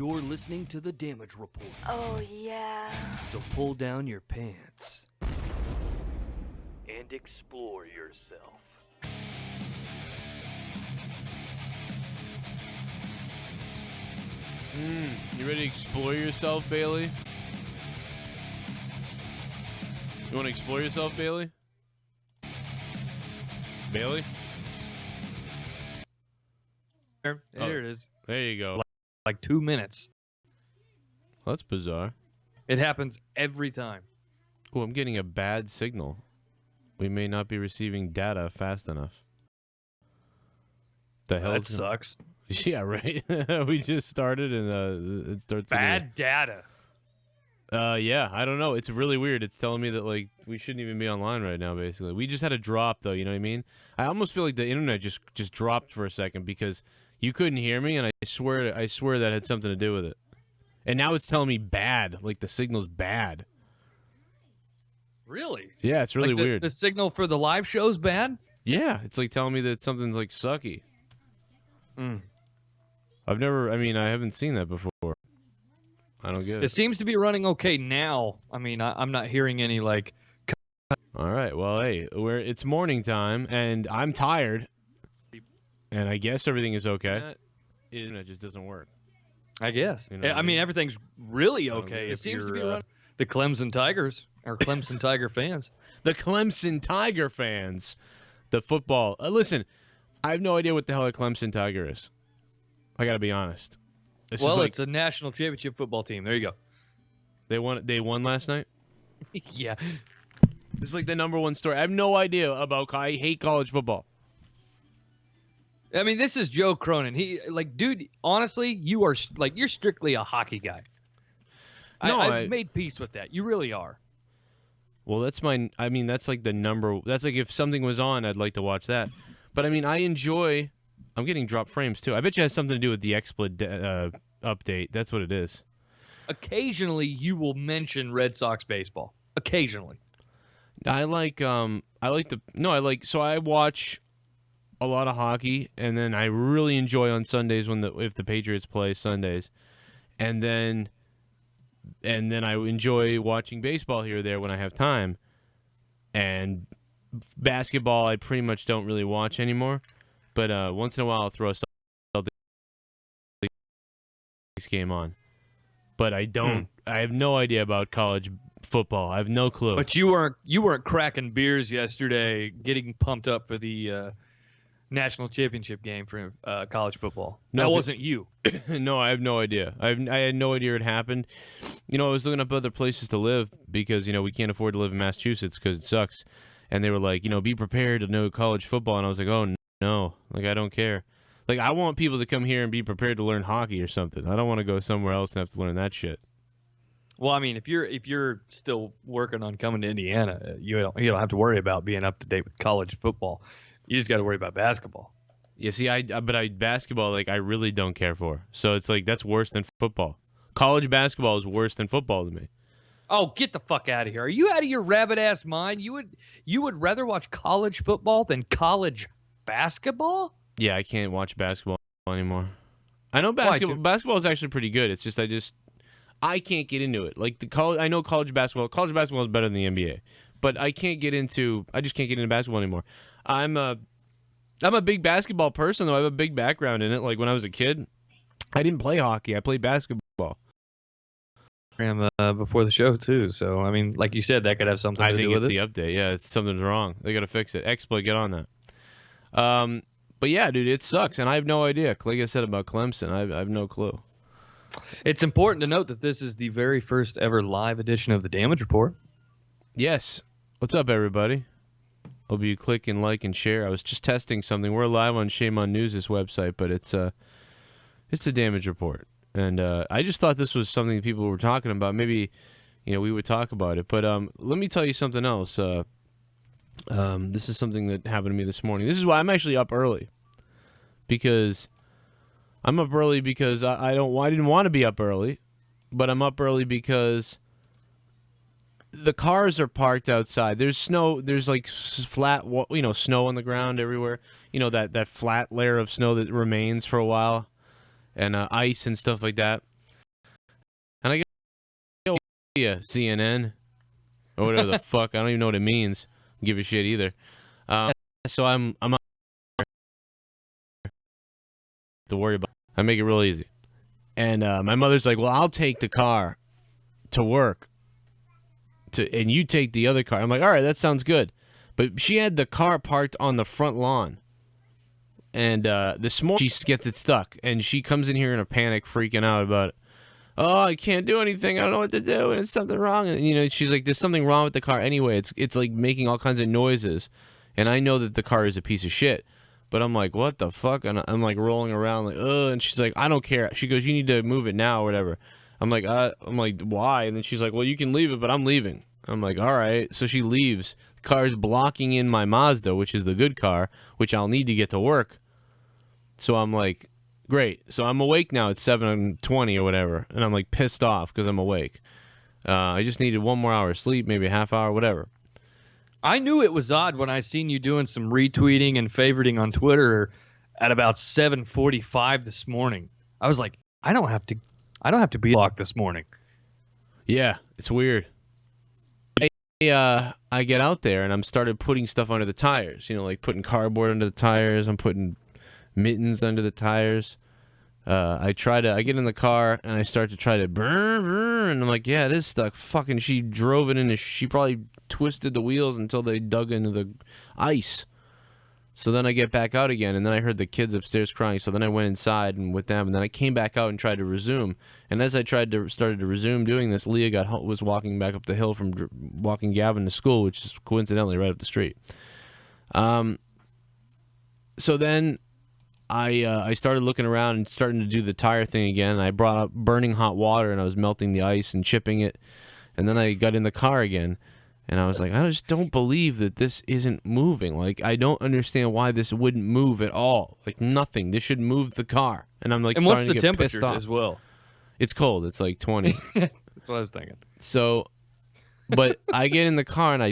You're listening to the Damage Report. Oh, yeah. So pull down your pants and explore yourself. You ready to explore yourself, Bailey? You want to explore yourself, Bailey? Bailey? Here it is. There you go. Like 2 minutes. Well, that's bizarre. It happens every time. Oh, I'm getting a bad signal. We may not be receiving data fast enough. The hell? That sucks. Yeah, right. We just started and it starts. Bad data. Yeah, I don't know. It's really weird. It's telling me that like we shouldn't even be online right now. Basically, we just had a drop though. You know what I mean? I almost feel like the internet just dropped for a second because you couldn't hear me, and I swear that had something to do with it. And now it's telling me bad, like the signal's bad. Really? Yeah, it's really weird. The signal for the live show's bad? Yeah, it's like telling me that something's like sucky. I haven't seen that before. I don't get it. It seems to be running okay now. I mean, I'm not hearing any like. All right. Well, hey, it's morning time, and I'm tired, and I guess everything is okay. It just doesn't work. I guess. You know I mean, everything's really okay. It if seems to you're, be running. The Clemson Tigers, or Clemson Tiger fans. The Clemson Tiger fans. The football. Listen, I have no idea what the hell a Clemson Tiger is. I got to be honest. It's a national championship football team. There you go. They won last night? Yeah. It's like the #1 story. I have no idea about. I hate college football. I mean, this is Joe Cronin. Dude, honestly, you're strictly a hockey guy. No, I've made peace with that. You really are. Well, that's like that's like if something was on, I'd like to watch that. But I mean, I'm getting dropped frames too. I bet you it has something to do with the XSplit update. That's what it is. Occasionally, you will mention Red Sox baseball. Occasionally. So I watch a lot of hockey, and then I really enjoy on Sundays if the Patriots play Sundays, and then I enjoy watching baseball here or there when I have time, and basketball I pretty much don't really watch anymore, but once in a while I'll throw a Celtics game on, but I don't. I have no idea about college football. I have no clue. But you weren't cracking beers yesterday, getting pumped up for the national championship game for college football. No, that wasn't you. No, I have no idea. I had no idea it happened. I was looking up other places to live because we can't afford to live in Massachusetts because it sucks. And they were like, be prepared to know college football. And I was like, oh no, like I don't care. Like I want people to come here and be prepared to learn hockey or something. I don't want to go somewhere else and have to learn that shit. Well, I mean, if you're still working on coming to Indiana, you don't have to worry about being up to date with college football. You just got to worry about basketball. Yeah, see, basketball, like I really don't care for. So it's like that's worse than football. College basketball is worse than football to me. Oh, get the fuck out of here! Are you out of your rabbit ass mind? You would rather watch college football than college basketball? Yeah, I can't watch basketball anymore. I know basketball is actually pretty good. It's just I can't get into it. Like I know college basketball. College basketball is better than the NBA, but I just can't get into basketball anymore. I'm a big basketball person though. I have a big background in it. Like when I was a kid, I didn't play hockey. I played basketball. Before the show too. So I mean, like you said, that could have something to do with it. I think it's the update. Yeah, something's wrong. They got to fix it. XSplit, get on that. But yeah, dude, it sucks, and I have no idea. Like I said about Clemson, I have no clue. It's important to note that this is the very first ever live edition of the Damage Report. Yes. What's up, everybody? Hope you click and like and share. I was just testing something. We're live on Shame on News' website, but it's the Damage Report, and I just thought this was something people were talking about. Maybe we would talk about it. But let me tell you something else. This is something that happened to me this morning. This is why I'm actually up early, because I'm up early because I didn't want to be up early, but I'm up early because the cars are parked outside. There's snow. There's like flat, snow on the ground everywhere. That flat layer of snow that remains for a while, and ice and stuff like that. Yeah, CNN or whatever the fuck. I don't even know what it means. Give a shit either. So I'm not to worry about. I make it real easy. And my mother's like, "Well, I'll take the car to work, and you take the other car." I'm like, "All right, that sounds good." But she had the car parked on the front lawn. And this morning, she gets it stuck. And she comes in here in a panic, freaking out about it. "Oh, I can't do anything. I don't know what to do. And it's something wrong." And, you know, she's like, "There's something wrong with the car anyway. It's like making all kinds of noises." And I know that the car is a piece of shit. But I'm like, "What the fuck?" And I'm like rolling around like, "Ugh." And she's like, "I don't care." She goes, "You need to move it now or whatever." I'm like, "Why?" And then she's like, "Well, you can leave it, but I'm leaving." I'm like, "All right." So she leaves. The car's blocking in my Mazda, which is the good car, which I'll need to get to work. So I'm like, great. So I'm awake now. It's 7:20 or whatever. And I'm like pissed off because I'm awake. I just needed 1 more hour of sleep, maybe a half hour, whatever. I knew it was odd when I seen you doing some retweeting and favoriting on Twitter at about 7:45 this morning. I was like, I don't have to be locked this morning. Yeah, it's weird. I get out there and I'm started putting stuff under the tires. You know, like putting cardboard under the tires. I'm putting mittens under the tires. I get in the car and I start to try to burn, and I'm like, yeah, it is stuck. Fucking, she drove it into. She probably twisted the wheels until they dug into the ice. So then I get back out again, and then I heard the kids upstairs crying. So then I went inside and with them, and then I came back out and tried to resume. And as I started to resume doing this, Leah was walking back up the hill from walking Gavin to school, which is coincidentally right up the street. So then I started looking around and starting to do the tire thing again. I brought up burning hot water, and I was melting the ice and chipping it. And then I got in the car again. And I was like, I just don't believe that this isn't moving. Like, I don't understand why this wouldn't move at all. Like, nothing. This should move the car. And I'm like, and what's starting the to get pissed temperature off. as well? It's cold. It's like 20. That's what I was thinking. So, but I get in the car and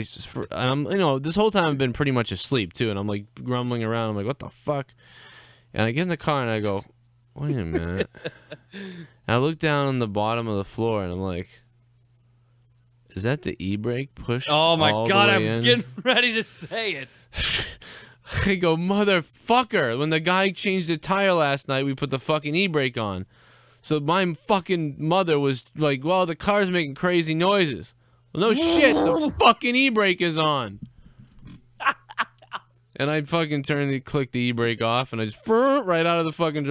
I'm, you know, this whole time I've been pretty much asleep too. And I'm like grumbling around. I'm like, what the fuck? And I get in the car and I go, wait a minute. And I look down on the bottom of the floor and I'm like, is that the e-brake pushed? Oh my God, I was in? getting ready to say it. I go, motherfucker. When the guy changed the tire last night, we put the fucking e-brake on. So my fucking mother was like, well, the car's making crazy noises. Well, no shit, the fucking e-brake is on. And I fucking click the e-brake off, and I just right out of the fucking,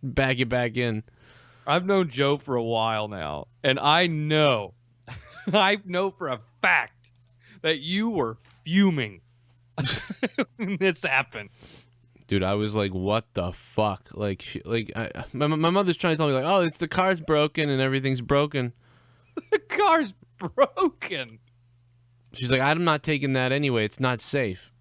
back it back in. I've known Joe for a while now, and I know for a fact that you were fuming when this happened. Dude, I was like, what the fuck? Like, my mother's trying to tell me, like, oh, it's the car's broken and everything's broken. The car's broken. She's like, I'm not taking that anyway. It's not safe.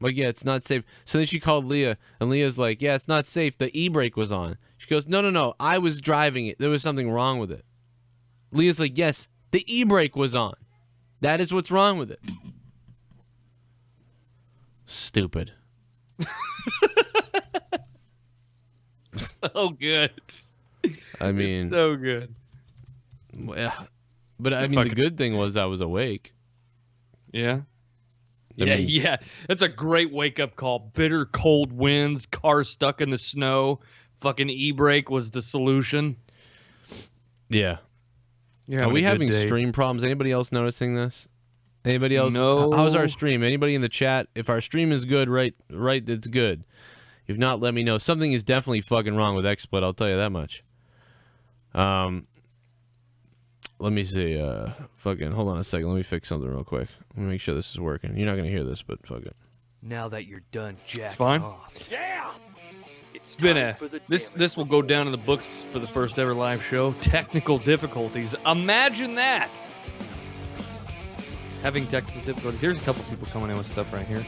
Like, yeah, it's not safe. So then she called Leah, and Leah's like, yeah, it's not safe. The e-brake was on. She goes, no. I was driving it. There was something wrong with it. Leah's like, yes, the e-brake was on. That is what's wrong with it. Stupid. So good. I mean, it's so good. Yeah, but I mean, the good thing was I was awake. Yeah. I mean, Yeah. That's a great wake-up call. Bitter cold winds, car stuck in the snow. Fucking e-brake was the solution. Yeah. Are we having stream problems? Anybody else noticing this? Anybody else? No. How's our stream? Anybody in the chat? If our stream is good, right, it's good. If not, let me know. Something is definitely fucking wrong with XSplit, I'll tell you that much. Let me see. Fucking, hold on a second. Let me fix something real quick. Let me make sure this is working. You're not gonna hear this, but fuck it. Now that you're done jacking fine. off. It's been this will go down in the books for the first ever live show. Technical difficulties. Imagine that. Having technical difficulties. Here's a couple people coming in with stuff right here.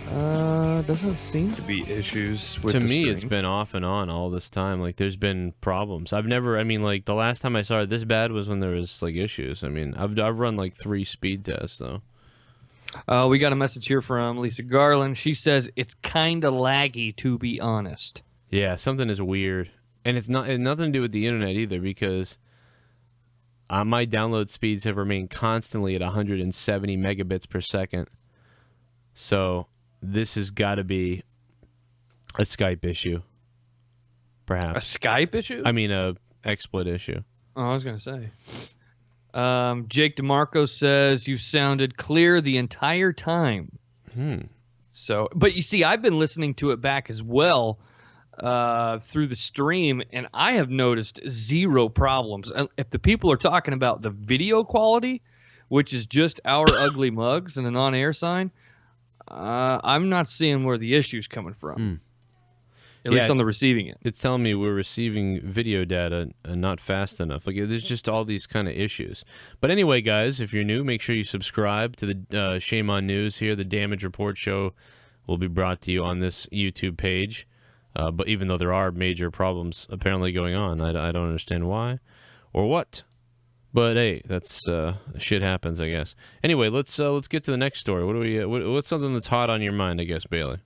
Doesn't seem to be issues with To the me, stream. it's been off and on all this time. Like, there's been problems. I mean, like, the last time I saw it this bad was when there was, like, issues. I mean, I've run, like, 3 speed tests, though. We got a message here from Lisa Garland. She says, it's kind of laggy, to be honest. Yeah, something is weird. And it's nothing to do with the internet either, because my download speeds have remained constantly at 170 megabits per second. So this has got to be a Skype issue, perhaps. A Skype issue? I mean, a XSplit issue. Oh, I was going to say. Jake DeMarco says, you sounded clear the entire time. So, but you see, I've been listening to it back as well through the stream, and I have noticed zero problems. If the people are talking about the video quality, which is just our ugly mugs and a non-air sign, I'm not seeing where the issue's coming from. At least on the receiving end. It's telling me we're receiving video data not fast enough. Like, there's just all these kind of issues. But anyway, guys, if you're new, make sure you subscribe to the Shame on News here. The Damage Report show will be brought to you on this YouTube page. But even though there are major problems apparently going on, I don't understand why or what. But hey, that's shit happens, I guess. Anyway, let's get to the next story. What's something that's hot on your mind, I guess, Bailey?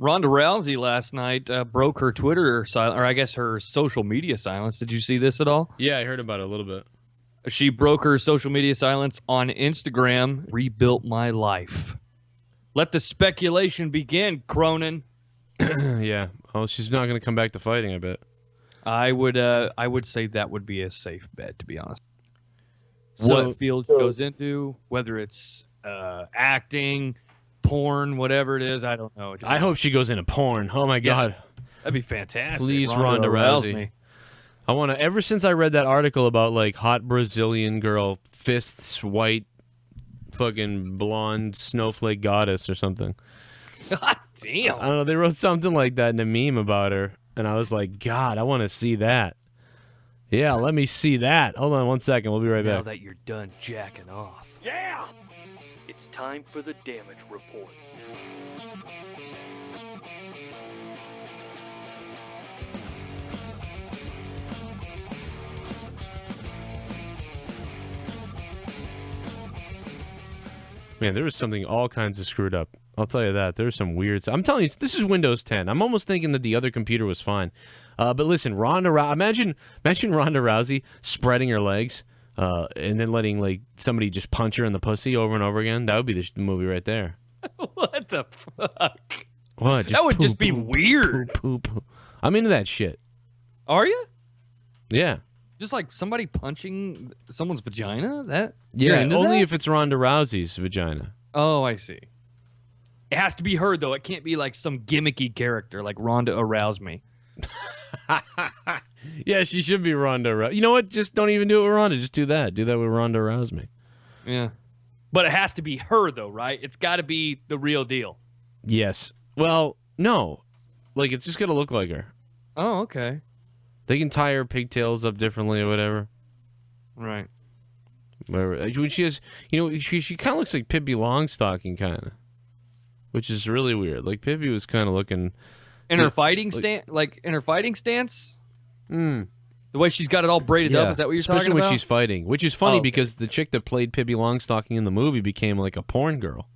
Ronda Rousey last night broke her Twitter silence, or I guess her social media silence. Did you see this at all? Yeah, I heard about it a little bit. She broke her social media silence on Instagram. Rebuilt my life. Let the speculation begin, Cronin. Yeah. Oh, she's not going to come back to fighting, I bet. I would say that would be a safe bet, to be honest. What field she goes into, whether it's acting, porn, whatever it is, I don't know. I hope she goes into porn. Oh my God, that'd be fantastic. Please, Ronda Rousey. I want to. Ever since I read that article about like hot Brazilian girl, fists, white, fucking blonde snowflake goddess or something. God damn. I don't know. They wrote something like that in a meme about her, and I was like, God, I want to see that. Yeah, let me see that. Hold on 1 second. We'll be right back. Now that you're done jacking off. Yeah. It's time for the damage report. Man, there was something all kinds of screwed up. I'll tell you that. There's some weird stuff. I'm telling you, this is Windows 10. I'm almost thinking that the other computer was fine. But listen, imagine Ronda Rousey spreading her legs and then letting like somebody just punch her in the pussy over and over again. That would be the movie right there. What the fuck? What? That would just be weird. I'm into that shit. Are you? Yeah. Just like somebody punching someone's vagina? Yeah, only if it's Ronda Rousey's vagina. Oh, I see. It has to be her, though. It can't be like some gimmicky character like Ronda Arouse Me. Yeah, she should be Ronda Rousey. You know what? Just don't even do it with Ronda. Just do that. Do that with Ronda Rouse Me. Yeah. But it has to be her, though, right? It's got to be the real deal. Yes. Well, no. Like, it's just got to look like her. Oh, okay. They can tie her pigtails up differently or whatever. Right. Whatever. When she has, you know, she kind of looks like Pippi Longstocking, kind of. Which is really weird. Like, Pippi was kind of looking... In her fighting stance? Like, in her fighting stance? The way she's got it all braided up? Is that what you're talking about? Especially when she's fighting. Which is funny because the chick that played Pippi Longstocking in the movie became like a porn girl.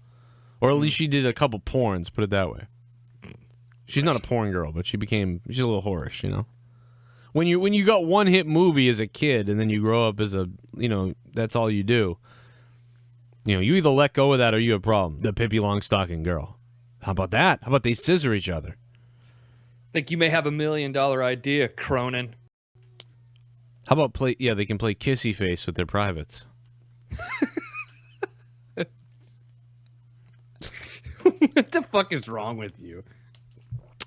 Or at least she did a couple porns, put it that way. She's not a porn girl, but she's a little whorish, you know? When you got one hit movie as a kid and then you grow up as a, you know, that's all you do. You know, you either let go of that or you have a problem. The Pippi Longstocking girl. How about that? How about they scissor each other? Think you may have $1 million idea, Cronin. How about they can play kissy face with their privates. What the fuck is wrong with you?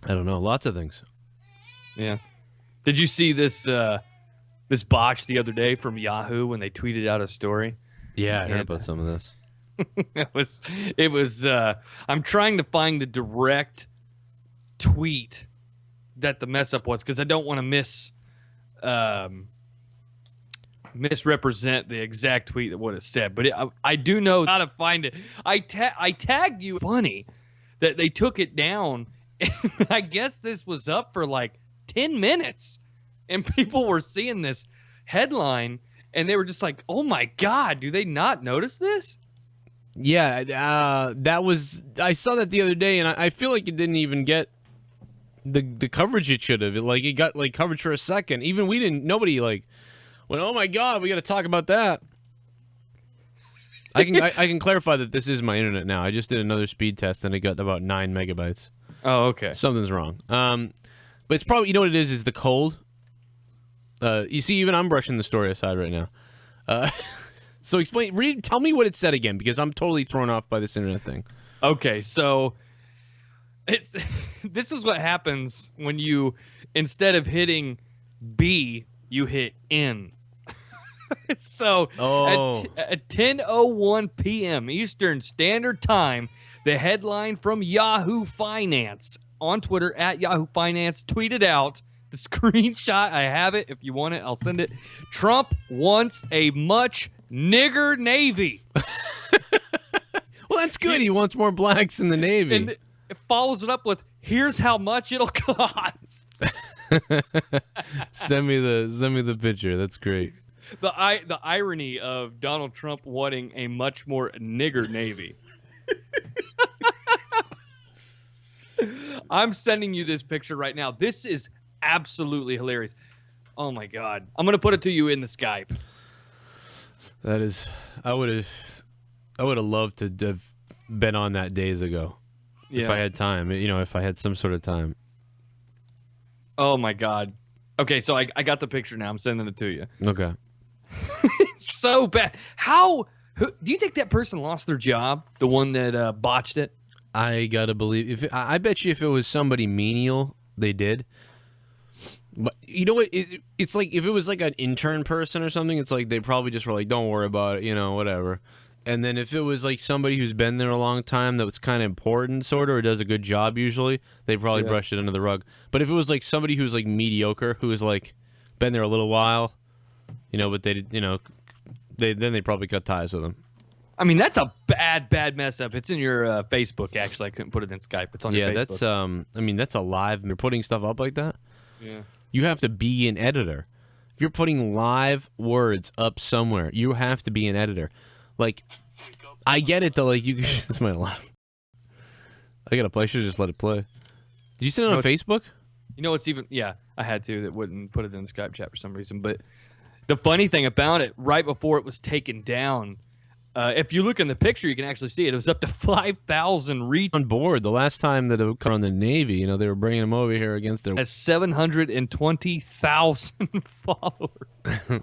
I don't know. Lots of things. Yeah. Did you see this this botch the other day from Yahoo when they tweeted out a story? Yeah, I heard about some of this. It was I'm trying to find the direct tweet that the mess up was because I don't want to misrepresent the exact tweet that what it said, but I do know how to find it. I tagged you. Funny that they took it down. And I guess this was up for like 10 minutes, and people were seeing this headline, and they were just like, "Oh my God, do they not notice this?" Yeah, that was. I saw that the other day, and I feel like it didn't even get the coverage it should have. It got like coverage for a second. Even we didn't. Nobody like Well, oh my God, we got to talk about that. I can clarify that this is my internet now. I just did another speed test and it got about 9 megabytes. Oh, okay. Something's wrong. But it's probably, you know what it is the cold. You see, even I'm brushing the story aside right now. So tell me what it said again, because I'm totally thrown off by this internet thing. Okay, so this is what happens when you, instead of hitting B, you hit N. So at 10:01 p.m. Eastern Standard Time, the headline from Yahoo Finance on Twitter at Yahoo Finance tweeted out the screenshot. I have it. If you want it, I'll send it. Trump wants a much nigger Navy. Well, that's good. He wants more blacks in the Navy. And it follows it up with, here's how much it'll cost. Send me the picture. That's great. The irony of Donald Trump wanting a much more nigger Navy. I'm sending you this picture right now. This is absolutely hilarious. Oh my God. I'm going to put it to you in the Skype. That is, I would have loved to have been on that days ago. Yeah. If I had time, if I had some sort of time. Oh my God. Okay, so I got the picture now. I'm sending it to you. Okay. So bad. Do you think that person lost their job? The one that botched it? I gotta believe. I bet you if it was somebody menial, they did. But you know what? It's like if it was like an intern person or something, it's like they probably just were like, "Don't worry about it," whatever. And then if it was like somebody who's been there a long time that was kind of important, sort of, or does a good job usually, they probably brushed it under the rug. But if it was like somebody who's like mediocre, who was like been there a little while, but they did, then they probably cut ties with them. I mean, that's a bad mess up. It's in your Facebook, actually. I couldn't put it in Skype. It's on your Facebook. That's a live. You're putting stuff up like that? Yeah. You have to be an editor. If you're putting live words up somewhere, you have to be an editor. Like, I get it, though. Like, this is my alarm. I should have just let it play. Did you send it on Facebook? It's even, yeah, I had to. That wouldn't put it in the Skype chat for some reason. But the funny thing about it, right before it was taken down, if you look in the picture, you can actually see it. It was up to 5,000 on board. The last time that it cut on the Navy, they were bringing them over here against their... Has 720,000 followers.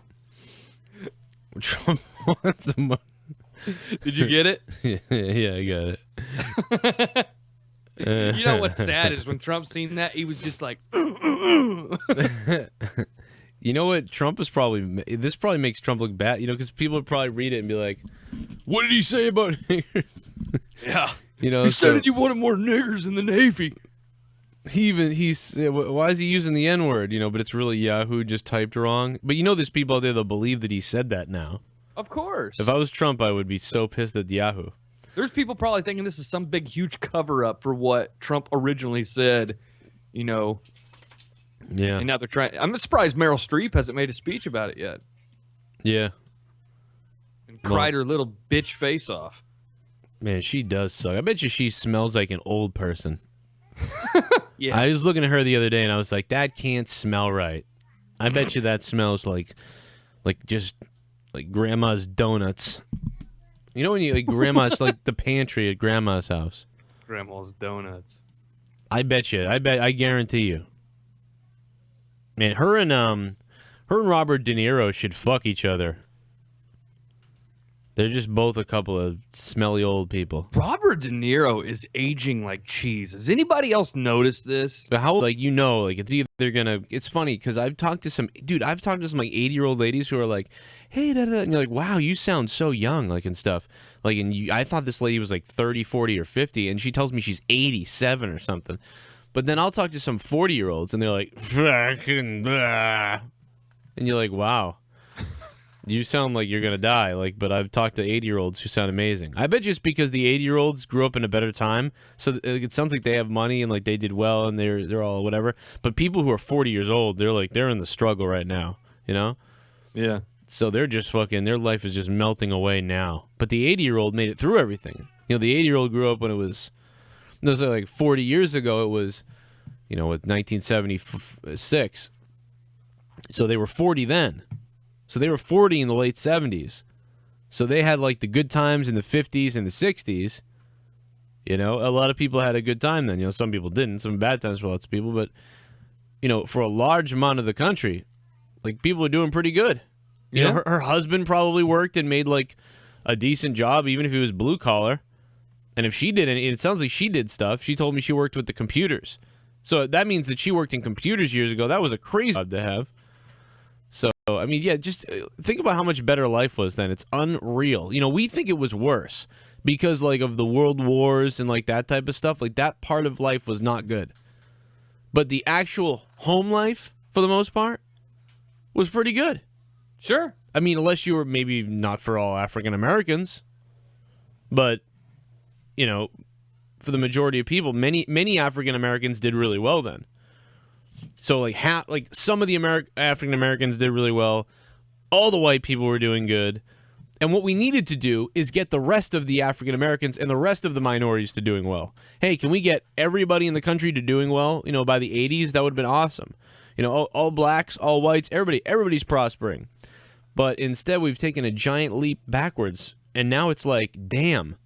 Trump wants a money. Did you get it? Yeah, I got it. You know what's sad is when Trump seen that, he was just like... You know what? This probably makes Trump look bad, because people would probably read it and be like, what did he say about niggers? Yeah. He said that you wanted more niggers in the Navy. Why is he using the N-word, but it's really Yahoo just typed wrong. But there's people out there that believe that he said that now. Of course. If I was Trump, I would be so pissed at Yahoo. There's people probably thinking this is some big, huge cover-up for what Trump originally said, Yeah. And now they're trying. I'm surprised Meryl Streep hasn't made a speech about it yet. Yeah. And cried her little bitch face off. Man, she does suck. I bet you she smells like an old person. Yeah. I was looking at her the other day and I was like, that can't smell right. I bet you that smells like grandma's donuts. When you grandma's like the pantry at grandma's house. Grandma's donuts. I guarantee you. Man, her and Robert De Niro should fuck each other. They're just both a couple of smelly old people. Robert De Niro is aging like cheese. Has anybody else noticed this? But how, it's either gonna... It's funny, because I've talked to some 80-year-old ladies who are like, hey, da, da, and you're like, wow, you sound so young, and stuff. I thought this lady was 30, 40, or 50, and she tells me she's 87 or something. But then I'll talk to some 40-year-olds, and they're like, fucking blah. And you're like, wow. You sound like you're going to die. But I've talked to 80-year-olds who sound amazing. I bet just because the 80-year-olds grew up in a better time, so it sounds like they have money and they did well and they're all whatever. But people who are 40 years old, they're in the struggle right now, Yeah. So they're just fucking, their life is just melting away now. But the 80-year-old made it through everything. The 80-year-old grew up when it was 40 years ago, it was, with 1976. So they were 40 then. So they were 40 in the late 70s. So they had like the good times in the 50s and the 60s. You know, a lot of people had a good time then. You know, some people didn't. Some bad times for lots of people. But, you know, for a large amount of the country, like, people were doing pretty good. You know, her husband probably worked and made like a decent job, even if he was blue collar. And if she did any, it sounds like she did stuff. She told me she worked with the computers. So that means that she worked in computers years ago. That was a crazy job to have. So, I mean, yeah, just think about how much better life was then. It's unreal. You know, we think it was worse because, like, of the world wars and, like, that type of stuff. Like, that part of life was not good. But the actual home life, for the most part, was pretty good. Sure. I mean, unless you were maybe not for all African Americans. But, you know, for the majority of people, many African Americans did really well then. So, like some of the African Americans did really well. All the white people were doing good. And what we needed to do is get the rest of the African Americans and the rest of the minorities to doing well. Hey, can we get everybody in the country to doing well, you know, by the 80s? That would have been awesome. You know, all blacks, all whites, everybody's prospering. But instead, we've taken a giant leap backwards. And now it's like, damn.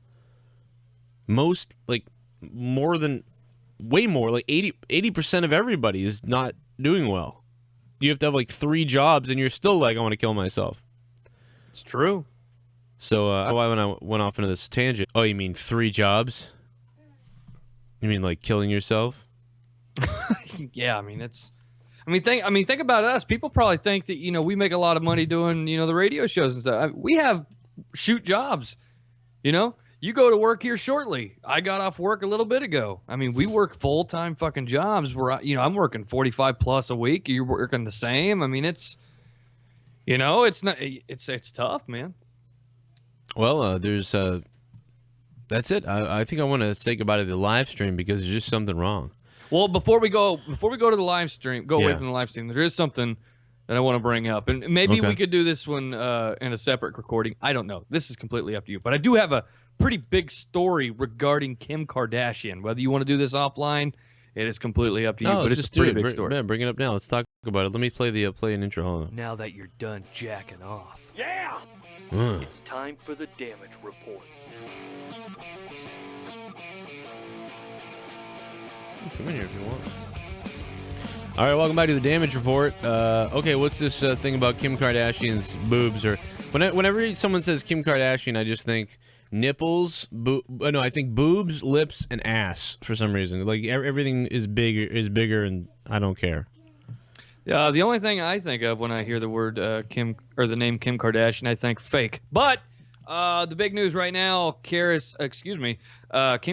Way more, like 80% of everybody is not doing well. You have to have like 3 jobs and you're still like, I want to kill myself. It's true. So why when I went off into this tangent? Oh, you mean 3 jobs? You mean like killing yourself? Yeah, I mean think about us. People probably think that, you know, we make a lot of money doing, you know, the radio shows and stuff. We have shoot jobs, you know. You go to work here shortly. I got off work a little bit ago. I mean, we work full-time fucking jobs where, you know, I'm working 45 plus a week. You're working the same. I mean, it's, you know, it's tough, man. Well, that's it. I think I want to say goodbye to the live stream because there's just something wrong. Well, before we go to the live stream, away from the live stream, there is something that I want to bring up. And maybe we could do this one in a separate recording. I don't know. This is completely up to you. But I do have a pretty big story regarding Kim Kardashian. Whether you want to do this offline, it is completely up to you. But it's a pretty big story. Bring it up now. Let's talk about it. Let me play an intro. Hold on. Now that you're done jacking off, Uh. it's time for the damage report. Come in here if you want. All right, welcome back to the damage report. Okay, what's this thing about Kim Kardashian's boobs? Or whenever someone says Kim Kardashian, I just think nipples. I think boobs, lips, and ass for some reason. Like everything is bigger, and I don't care. The only thing I think of when I hear the word Kim or the name Kim Kardashian, I think fake. But the big news right now, Kim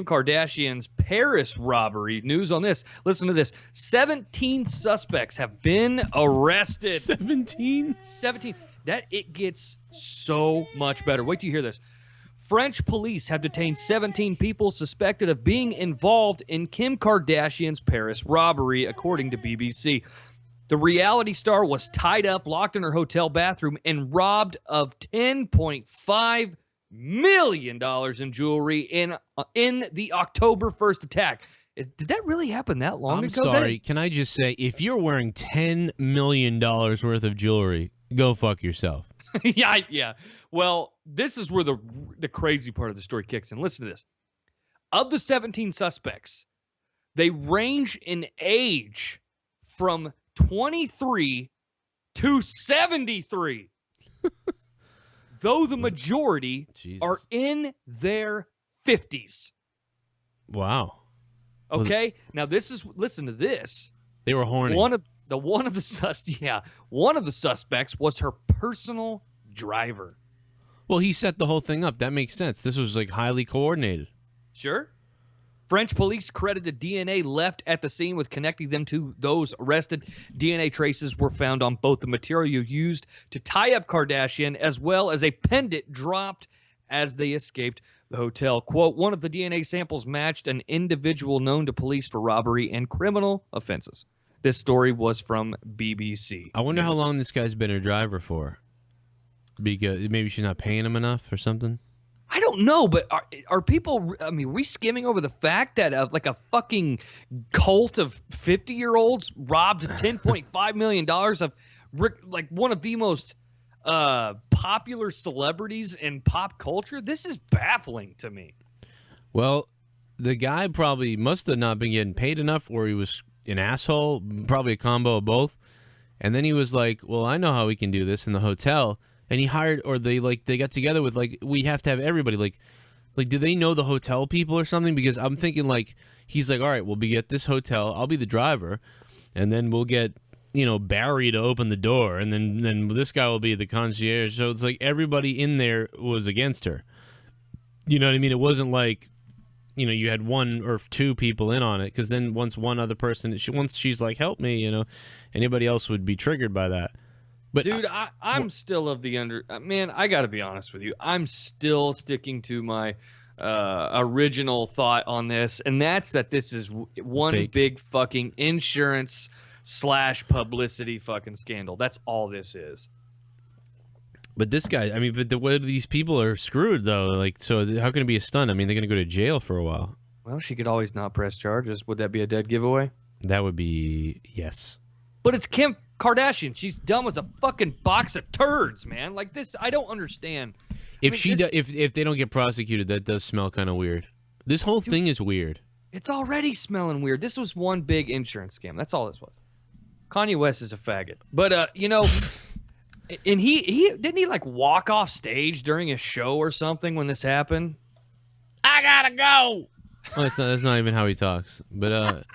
Kardashian's Paris robbery. News on this. Listen to this. 17 suspects have been arrested. 17? 17. It gets so much better. Wait till you hear this. French police have detained 17 people suspected of being involved in Kim Kardashian's Paris robbery, according to BBC. The reality star was tied up, locked in her hotel bathroom, and robbed of $10.5 million in jewelry in the October 1st attack. Did that really happen that long ago? I'm sorry. Can I just say, if you're wearing $10 million worth of jewelry, go fuck yourself. Yeah. Well, this is where the crazy part of the story kicks in. Listen to this. Of the 17 suspects, they range in age from 23 to 73. Though the majority are in their 50s. Wow. Okay? Now listen to this. They were horny. One of the suspects was her personal driver. Well, he set the whole thing up. That makes sense. This was like highly coordinated. Sure. French police credited DNA left at the scene with connecting them to those arrested. DNA traces were found on both the material used to tie up Kardashian as well as a pendant dropped as they escaped the hotel. Quote, one of the DNA samples matched an individual known to police for robbery and criminal offenses. This story was from BBC. I wonder how long this guy's been her driver for. Because maybe she's not paying him enough or something. I don't know, but are people, I mean, are we skimming over the fact that like a fucking cult of 50-year-olds robbed $10.5 million of like one of the most popular celebrities in pop culture. This is baffling to me. Well, the guy probably must have not been getting paid enough, or he was an asshole, probably a combo of both. And then he was like, well, I know how we can do this in the hotel. And he hired, or they got together with, like, we have to have everybody. Like, do they know the hotel people or something? Because I'm thinking, like, he's like, all right, we'll be at this hotel. I'll be the driver. And then we'll get, Barry to open the door. And then this guy will be the concierge. So it's like everybody in there was against her. You know what I mean? It wasn't like, you had one or two people in on it, because then once one other person, once she's like, help me, anybody else would be triggered by that. But dude, I'm still of the man, I got to be honest with you. I'm still sticking to my original thought on this, and that's that this is one Fake. big fucking insurance / publicity fucking scandal. That's all this is. But this guy, I mean, but the way these people are screwed, though. Like, so how can it be a stunt? I mean, they're going to go to jail for a while. Well, she could always not press charges. Would that be a dead giveaway? That would be, yes. But it's Kim Kardashian. She's dumb as a fucking box of turds, man. Like this, I don't understand. If if they don't get prosecuted, that does smell kind of weird. This whole thing is weird. It's already smelling weird. This was one big insurance scam. That's all this was. Kanye West is a faggot. But, and he didn't he like walk off stage during a show or something when this happened? I gotta go. Well, that's not even how he talks. But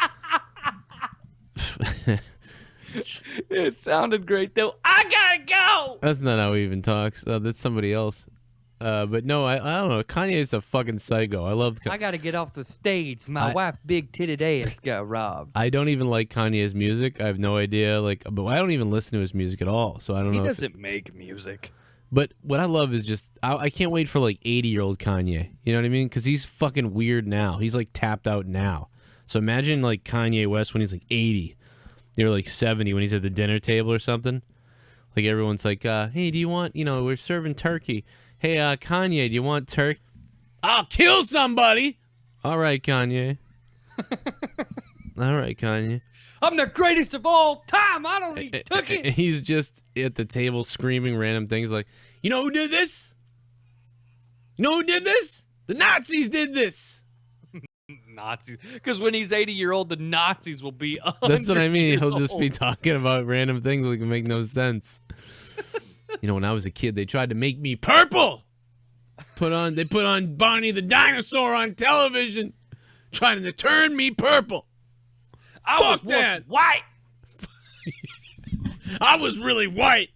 It sounded great though. I gotta go. that's not how he even talks. That's somebody else. But no, I don't know. Kanye is a fucking psycho. I love. I gotta get off the stage. My wife's big titted ass got robbed. I don't even like Kanye's music. I have no idea. But I don't even listen to his music at all. So I don't know. He doesn't make music. But what I love is just I can't wait for like 80-year-old Kanye. You know what I mean? Because he's fucking weird now. He's like tapped out now. So imagine like Kanye West when he's like 80. You're like 70 when he's at the dinner table or something. Like everyone's like, hey, do you want? We're serving turkey. Hey, Kanye, do you want turkey? I'll kill somebody. All right, Kanye. All right, Kanye. I'm the greatest of all time. I don't need turkey. He's just at the table screaming random things like, you know who did this? You know who did this? The Nazis did this. Nazis. Because when he's 80-year-old, the Nazis will be 100 That's what I mean. years He'll just old. be talking about random things like make no sense. When I was a kid, they tried to make me purple. They put on Bonnie the dinosaur on television, trying to turn me purple. I was once white. I was really white.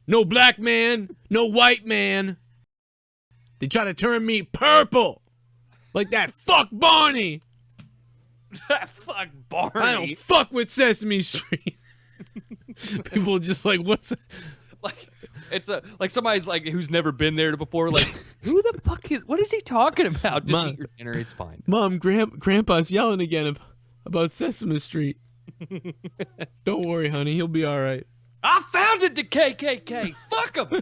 No black man, no white man. They try to turn me purple. Like that fuck Barney. That fuck Barney. I don't fuck with Sesame Street. People are just like, what's like it's like somebody's like who's never been there before, like who the fuck what is he talking about? Just Mom. eat your dinner, it's fine. Mom, Grandpa's yelling again about Sesame Street. Don't worry, honey. He'll be all right. I founded the KKK. Fuck them.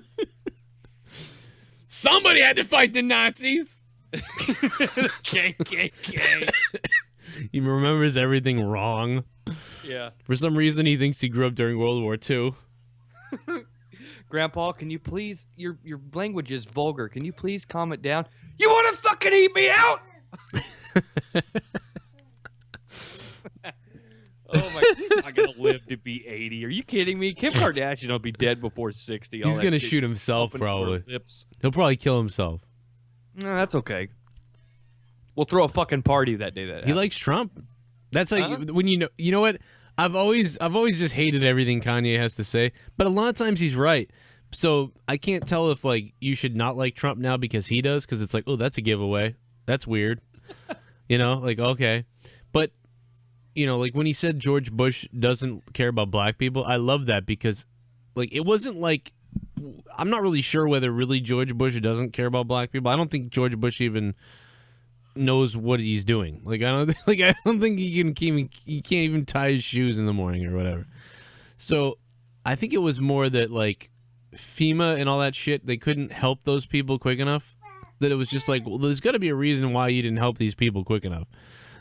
Somebody had to fight the Nazis. KKK. He remembers everything wrong. Yeah. For some reason, he thinks he grew up during World War II. Grandpa, can you please, your language is vulgar. Can you please calm it down? You want to fucking eat me out? Oh my, he's not going to live to be 80. Are you kidding me? Kim Kardashian will be dead before 60. He's going to shoot himself, probably. Lips. He'll probably kill himself. No, that's okay. We'll throw a fucking party that day. He likes Trump. That's like when you know what? I've always just hated everything Kanye has to say, but a lot of times he's right. So I can't tell if like you should not like Trump now because he does, because it's like, oh, that's a giveaway. That's weird. Like, okay. But like when he said George Bush doesn't care about black people, I love that because like it wasn't like, I'm not really sure whether really George Bush doesn't care about black people. I don't think George Bush even knows what he's doing. Like I don't think he can't even tie his shoes in the morning or whatever. So I think it was more that like FEMA and all that shit, they couldn't help those people quick enough. That it was just like, well, there's got to be a reason why you didn't help these people quick enough.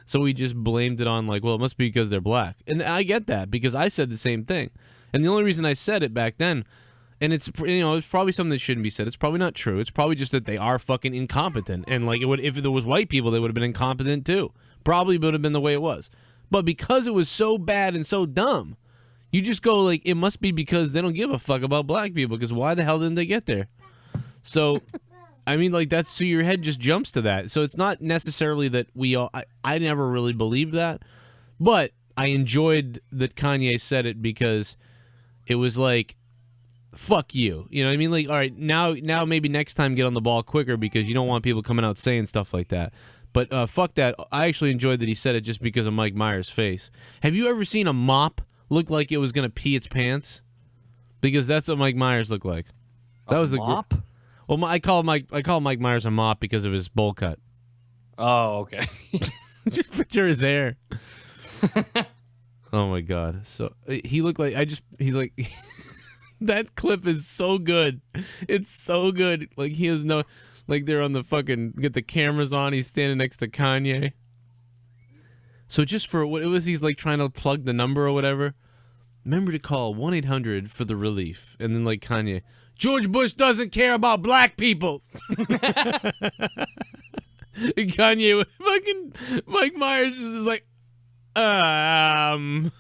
So we just blamed it on like, well, it must be because they're black. And I get that because I said the same thing. And the only reason I said it back then, and it's it's probably something that shouldn't be said. It's probably not true. It's probably just that they are fucking incompetent. And like if there was white people, they would have been incompetent too. Probably would have been the way it was. But because it was so bad and so dumb, you just go like, it must be because they don't give a fuck about black people. Because why the hell didn't they get there? So, I mean, like so your head just jumps to that. So it's not necessarily that we all. I never really believed that, but I enjoyed that Kanye said it because it was like, fuck you. You know what I mean? Like, all right, now maybe next time get on the ball quicker because you don't want people coming out saying stuff like that. But fuck that. I actually enjoyed that he said it just because of Mike Myers' face. Have you ever seen a mop look like it was going to pee its pants? Because that's what Mike Myers looked like. That was the mop? Well, I call Mike Myers a mop because of his bowl cut. Oh, okay. Just picture his hair. Oh my god. So he looked like he's like that clip is so good. It's so good. Like he has no like they're on the fucking get the cameras on, he's standing next to Kanye. So just for what it was, he's like trying to plug the number or whatever. Remember to call 1-800 for the relief. And then like Kanye, George Bush doesn't care about black people. And Kanye, fucking Mike Myers is like, Can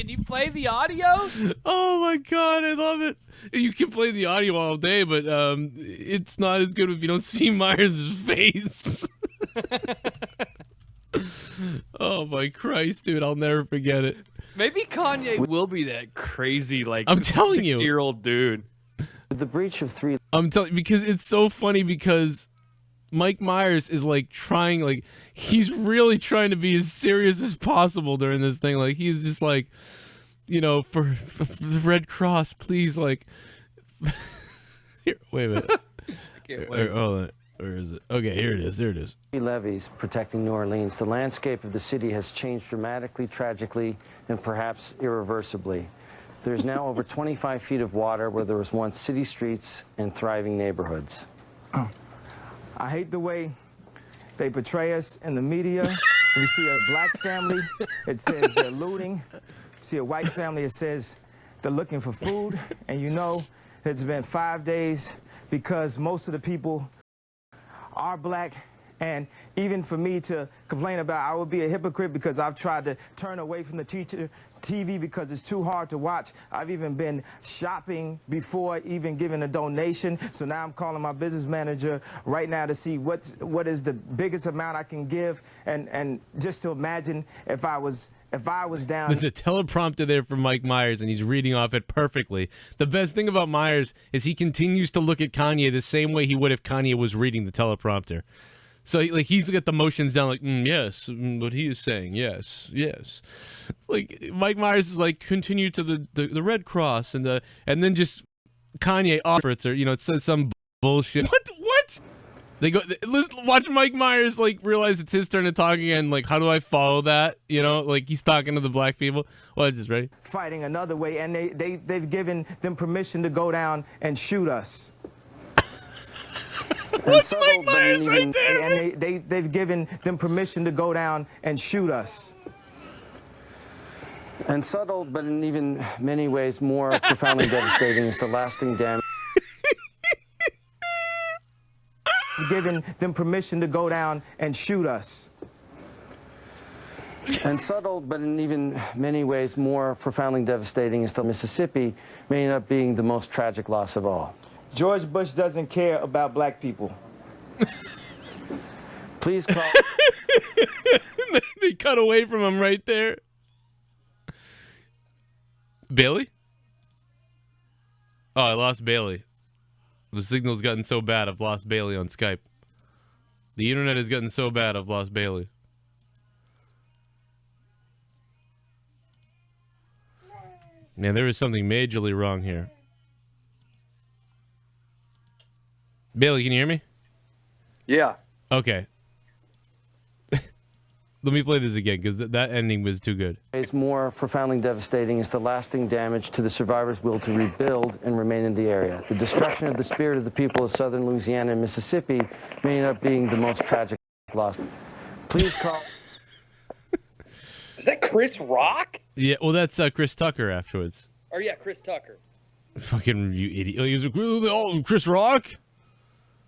you play the audio? Oh my god, I love it. You can play the audio all day, but it's not as good if you don't see Myers' face. Oh my Christ, dude, I'll never forget it. Maybe Kanye will be that crazy, like, I'm telling you. 60-year-old dude. The breach of 3. I'm telling you, because it's so funny because Mike Myers is like trying, like he's really trying to be as serious as possible during this thing. Like he's just like, you know, for the Red Cross, please, like. Here, wait a minute. Hold on. Where is it? Okay, here it is. There it is. Levees protecting New Orleans. The landscape of the city has changed dramatically, tragically, and perhaps irreversibly. There's now over 25 feet of water where there was once city streets and thriving neighborhoods. I hate the way they portray us in the media. If you see a black family, it says they're looting. You see a white family, it says they're looking for food. And you know it's been 5 days because most of the people are black. And even for me to complain about, I would be a hypocrite because I've tried to turn away from the TV because it's too hard to watch. I've even been shopping before even giving a donation. So now I'm calling my business manager right now to see what is the biggest amount I can give, and just to imagine if I was down. There's a teleprompter there for Mike Myers, and he's reading off it perfectly. The best thing about Myers is he continues to look at Kanye the same way he would if Kanye was reading the teleprompter. So like he's got the motions down, like yes, what he is saying, yes, yes. Like Mike Myers is like continue to the Red Cross and then just Kanye offers, or you know, it says some bullshit. What? They go watch Mike Myers like realize it's his turn to talk again. Like how do I follow that? You know, like he's talking to the black people. Well, just ready. Fighting another way, and they've given them permission to go down and shoot us. What's Mike Myers right there? And they've given them permission to go down and shoot us. And subtle, but in even many ways more profoundly devastating is the lasting damage. Given them permission to go down and shoot us. And subtle, but in even many ways more profoundly devastating is the Mississippi may end up being the most tragic loss of all. George Bush doesn't care about black people. Please call. They cut away from him right there. Bailey? Oh, I lost Bailey. The signal's gotten so bad, I've lost Bailey on Skype. The internet has gotten so bad, I've lost Bailey. Man, there is something majorly wrong here. Bailey, can you hear me? Yeah. Okay. Let me play this again, because that ending was too good. Is more profoundly devastating is the lasting damage to the survivors' will to rebuild and remain in the area. The destruction of the spirit of the people of southern Louisiana and Mississippi may end up being the most tragic loss. Please call. Is that Chris Rock? Yeah, well, that's Chris Tucker afterwards. Or yeah, Chris Tucker. Fucking you idiot. He was like, Chris Rock?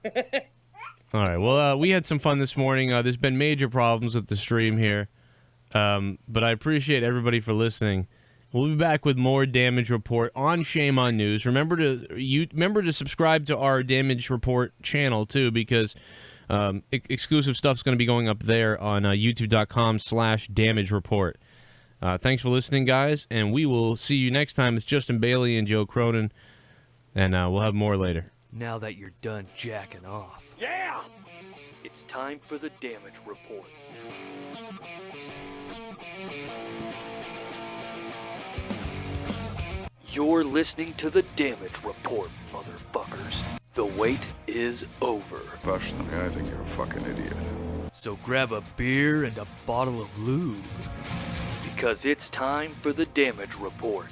All right, well, we had some fun this morning. There's been major problems with the stream here, but I appreciate everybody for listening. We'll be back with more Damage Report on Shame on News. Remember to subscribe to our Damage Report channel, too, because exclusive stuff's going to be going up there on youtube.com/Damage Report. Thanks for listening, guys, and we will see you next time. It's Justin Bailey and Joe Cronin, and we'll have more later. Now that you're done jacking off, Yeah! it's time for the Damage Report. You're listening to the Damage Report, motherfuckers. The wait is over. Personally, I think you're a fucking idiot. So grab a beer and a bottle of lube, because it's time for the Damage Report.